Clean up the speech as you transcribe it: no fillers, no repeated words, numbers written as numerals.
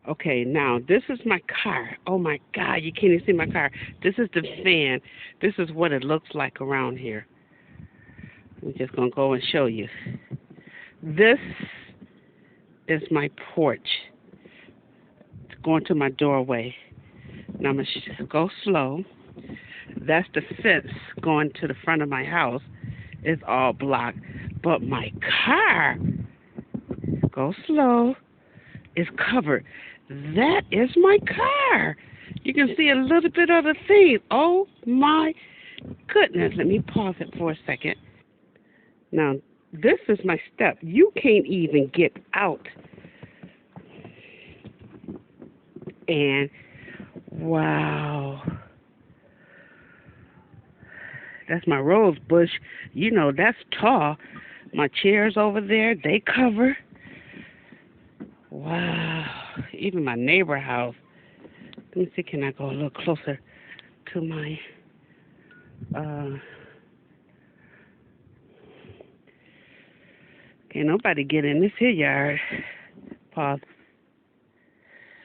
Okay, now this is my car. Oh my God, you can't even see my car. This is the fan. This is what it looks like around here. I'm just gonna go and show you. This is my porch. It's going to my doorway. Now I'm gonna go slow. That's the fence going to the front of my house. It's all blocked. But my car, go slow, is covered. That is my car. You can see a little bit of the thing. Oh my goodness. Let me pause it for a second. Now, this is my step. You can't even get out. And wow. That's my rose bush. You know, that's tall. My chairs over there, they cover. Wow. Even my neighbor house. Let me see, can I go a little closer to my can't nobody get in this here yard. Pause.